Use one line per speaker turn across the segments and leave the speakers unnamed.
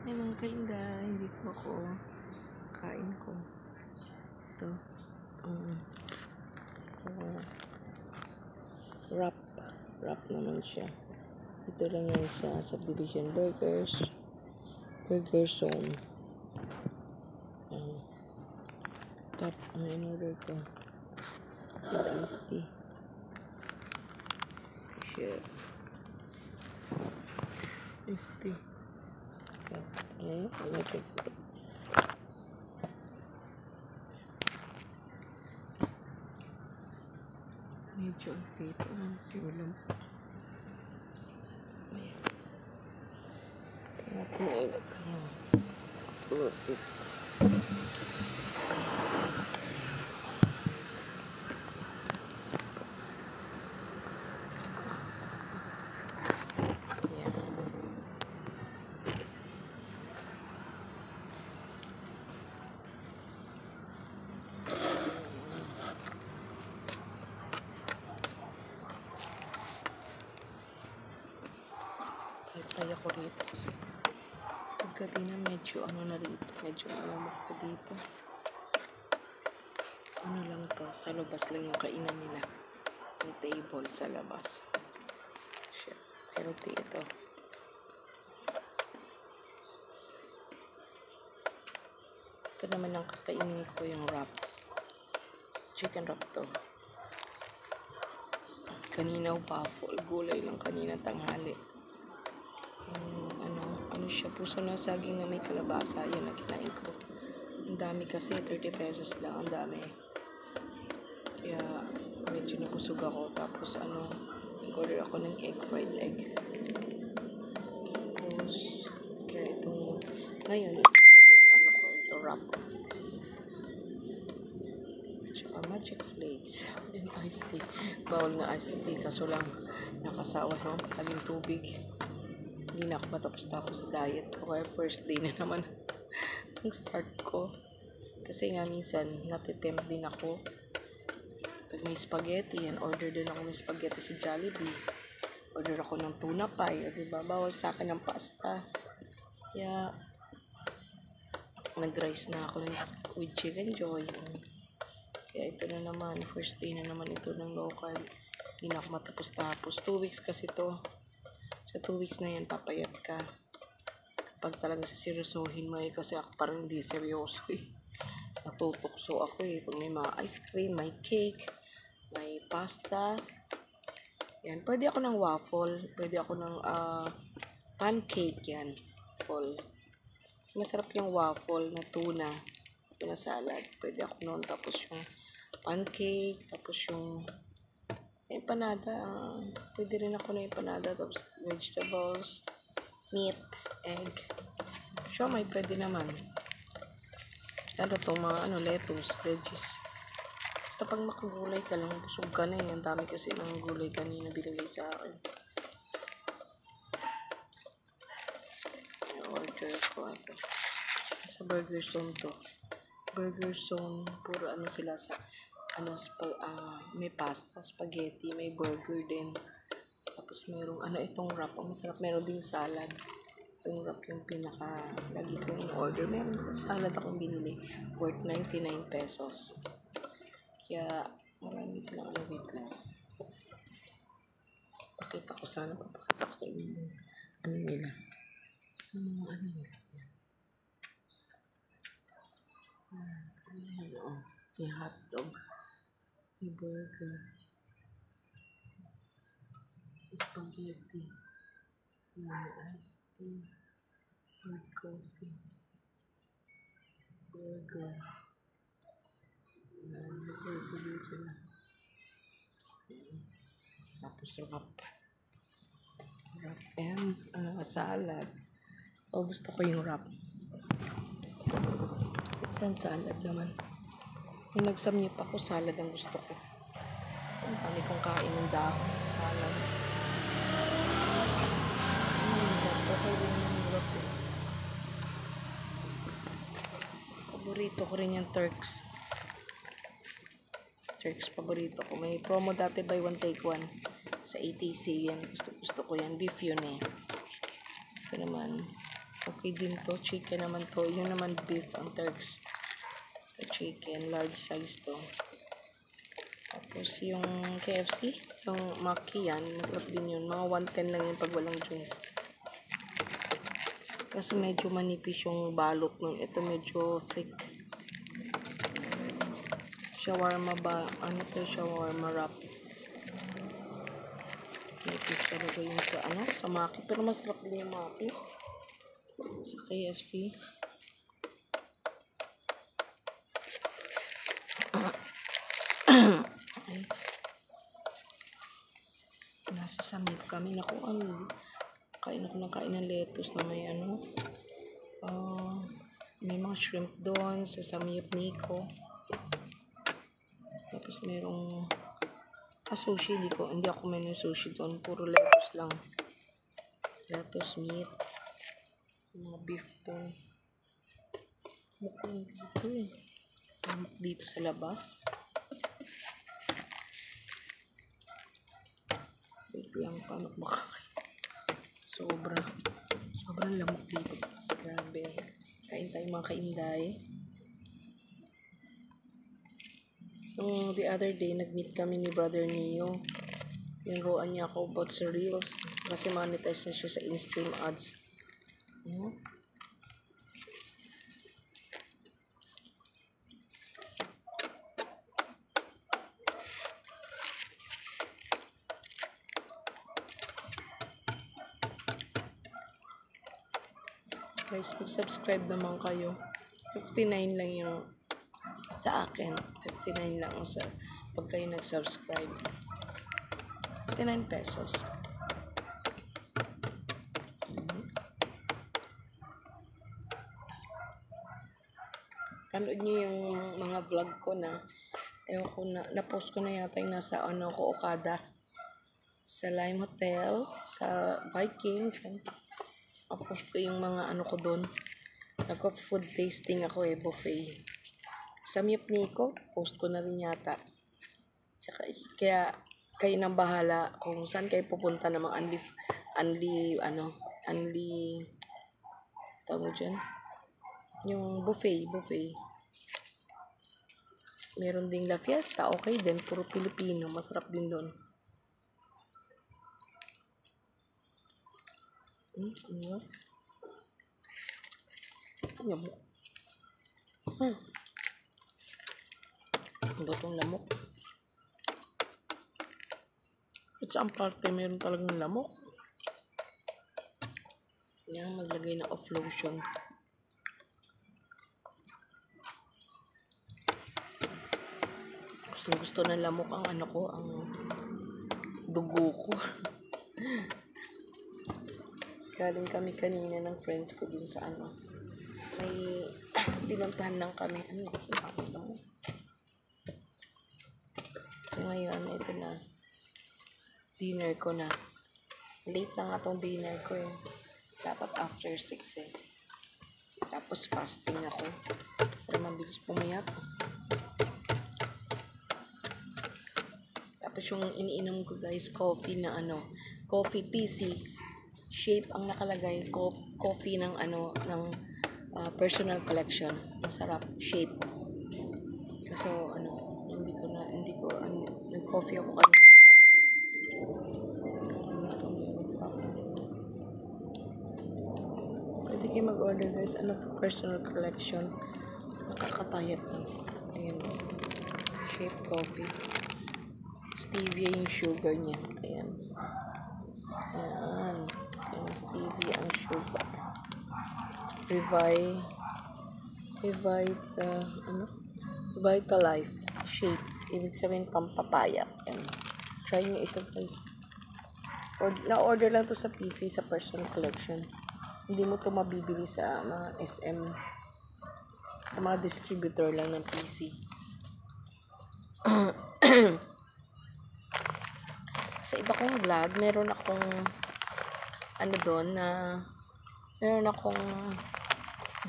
Ay mga kainda, hindi po ako kain ko. Ito. Wrap naman siya. Ito lang yan sa Subdivision Burger Zone. Top ang in-order ko. With iced tea. Iced tea. Ayan, electric foods. Medyo okay ito. Ulam. Ayan. Tingnan ko na ilap. Ayan. Kaya ko rito kasi paggabi na medyo na rito, medyo malamok ko dito. Ano lang to, sa labas lang yung kainan nila, yung table sa labas. Shit, healthy ito. Ito naman ang kakainin ko, yung wrap, chicken wrap to. Kanina waffle, gulay lang kanina tanghali. Ano siya, puso ng saging na may kalabasa, yun ang kinain ko. Ang dami kasi, 30 pesos lang, ang dami. Kaya medyo nabusog ako. Tapos nag-order ako ng fried egg. Tapos kaya itong ngayon ito wrap. Tsaka magic flakes and iced tea. Bawal nga iced tea, kaso lang nakasawa no, laging tubig. Hindi na ako matapos-tapos sa diet ko, kaya first day na naman ang start ko. Kasi nga minsan natitempt din ako pag may spaghetti, and order din ako ng spaghetti sa Jollibee, order ako ng tuna pie, o diba, bawal sa akin ng pasta. Kaya nag-rice na ako with chicken joy. Kaya ito na naman, first day na naman ito ng local. Hindi na ako matapos-tapos. 2 weeks kasi to. Sa 2 weeks na yan, papayat ka. Kapag talaga seryosohin mo kasi ako parang hindi seryoso Natutokso ako Pag may mga ice cream, may cake, may pasta. Yan. Pwede ako ng waffle. Pwede ako ng pancake yan. Full. Masarap yung waffle na tuna salad. Pwede ako noon. Tapos yung pancake. Tapos yung empanada. Pwede rin ako ng empanada. Tapos vegetables, meat, egg. Siomai pwede naman. Ano to, mga lettuce, veggies. Basta pag makagulay ka lang, busog ka na Ang dami kasi ng gulay kanina binigay sa akin. I-order ko ito. Sa Burger Zone to. Burger Zone, puro sila sa, may pasta, spaghetti, may burger din. Tapos merong, itong wrap, masarap. Meron din salad. Itong wrap yung lagi ko yung order. Meron salad akong binili. Worth 99 pesos. Kaya, marami silang wait lang. Pakita ko sana. Papakita ko sa inyo. Nila. Nila. May hotdog. May burger. Spaghetti. May iced tea. Hot coffee. Burger. Burger sila. Tapos wrap and salad. Gusto ko yung wrap. Isang salad naman. Nung nagsamyip ako, salad ang gusto ko. Ang dami kong kain ng dahon. Salad. Paborito ko rin yung Turks. Paborito ko. May promo dati, buy one take one sa ATC. Yan. Gusto ko yan. Beef yun Ito naman. Okay din to. Chicken naman to. Yun naman beef ang Turks. Chicken, large size to. Tapos yung KFC, yung Maki yan, masarap din yun. Mga 110 lang yun pag walang drinks. Kasi medyo manipis yung balot nun. Ito medyo thick. Shawarma ba? Ano to? Shawarma wrap. Manipis talaga yung sa Maki. Pero masarap din yung Maki. Sa KFC. Nasa samip kami. Naku, kain ako ng lettuce na may may mga shrimp doon sa samip Nico. Tapos merong sushi. Hindi ako may sushi doon. Puro lettuce lang. Lettuce, meat. Mga beef doon. Mukhang dito eh. Dito sa labas. Wait lang, paano makakain? Sobrang lamok dito. Grabe. Kain tayo mga kainday. So, the other day, nag-meet kami ni Brother Neo. Niruan niya ako about sa Reels. Kasi monetize na siya sa in-stream ads. Guys, mag-subscribe naman kayo. 59 lang yung sa akin. 59 lang sa pag kayo nag-subscribe. 59 pesos. Panood niyo yung mga vlog ko na na-post ko na yata yung nasa Okada. Sa Lime Hotel, sa Vikings. Post ko yung mga ko doon. Nagko-food tasting ako buffet. Sa Miyap Nico, post ko na rin yata. Tsaka, kaya kayo nang bahala kung saan kayo pupunta ng mga tawag mo dyan? Yung buffet. Meron ding La Fiesta, okay din, puro Pilipino, masarap din doon. Ano? Lamok. Ang batong lamok. At saan parte meron talagang lamok. Yan, maglagay na off lotion. Gusto ng lamok ang ang dugo ko. Galing kami kanina ng friends ko din sa may pinuntahan lang kami. Ngayon, ito na. Dinner ko na. Late na nga tong dinner ko Dapat after 6 Tapos fasting ako. Para mabilis pumayat. Tapos yung iniinom ko guys, coffee na coffee PC. Shape ang nakalagay. Coffee ng personal collection. Masarap. Shape. So, nag-coffee ako kanina pa. Pwede kayo mag-order guys. Personal collection. Nakakapayat Ayan. Shape coffee. Stevia yung sugar niya. Ayan. Yung stevia ang sugar. Vitalife shape. Ibig sabihin pampapaya. Try nyo ito guys. Na-order lang to sa PC sa personal collection. Hindi mo to mabibili sa mga SM. Sa mga distributor lang ng PC. Sa iba kong vlog, meron akong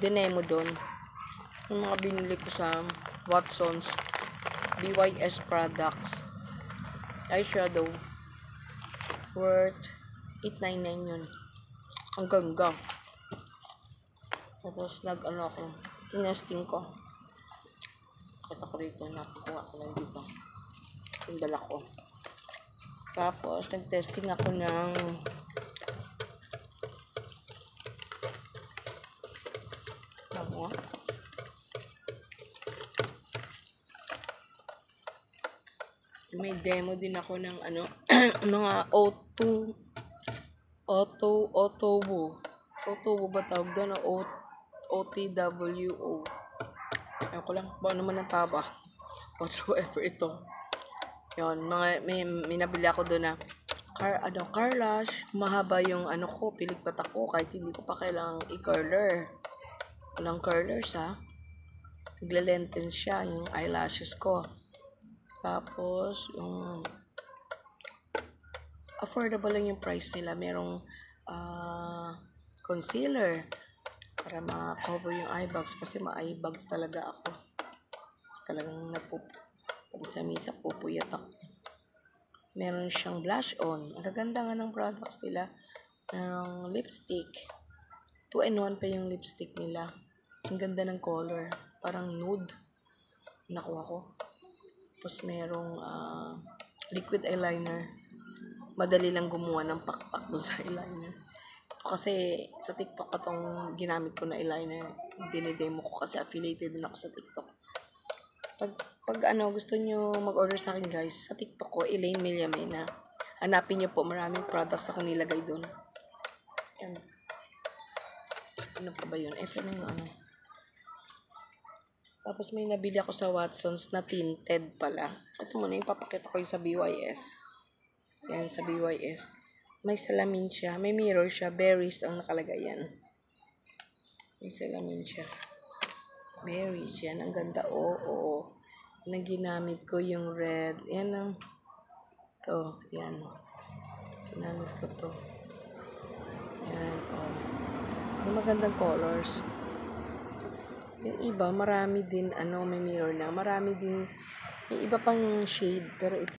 dinemo doon. Yung mga binili ko sa Watsons BYS products. Eyeshadow. Worth $8.99 yun. Ang ganda. Tapos nag-ano ako, tinesting ko. Kita ko rito, nakukuha ko lang dito. Yung dala ko. Tapos, nag-testing ako ng ano? May demo din ako ng ano, mga Otowo ba tawag doon? OTWO. Ayaw ko lang, ba naman ang taba. Whatsoever ito. Yun, may nabili ako doon na car lash. Mahaba yung ano ko, pilikpat ako kahit hindi ko pa kailangang i-curler. Walang curlers ha. Nagle-lengthen siya yung eyelashes ko. Tapos, yung affordable lang yung price nila. Merong concealer para ma-cover yung eye bags kasi ma-eye bags talaga ako. Kasi talagang misa pupuyat ako. Meron siyang blush on. Ang gaganda nga ng products nila. Merong lipstick. 2-in-1 pa yung lipstick nila. Ang ganda ng color. Parang nude. Nakuha ko. Tapos merong liquid eyeliner. Madali lang gumawa ng pakpak doon sa eyeliner. Ito kasi sa TikTok ko itong ginamit ko na eyeliner. Dinidemo ko kasi affiliated din ako sa TikTok. Pag gusto nyo mag-order sa akin guys, sa TikTok ko, Elaine Millamena. Hanapin nyo po, maraming products ako nilagay doon. Yan. Ano pa ba yun? Ito na yung ano. Tapos may nabili ako sa Watsons na tinted pala. Ito muna, ipapakita ko yung sa BYS. Yan, sa BYS. May salamin siya. May mirror siya. Berries ang nakalagay yan. May salamin siya. Berries. Yan, ang ganda. Oo. Nang ginamit ko yung red. Yan ang. Ito. Yan. Ginamit ko to. Yan. May magandang colors. Yung iba, marami din, may mirror na. Marami din, may iba pang shade. Pero ito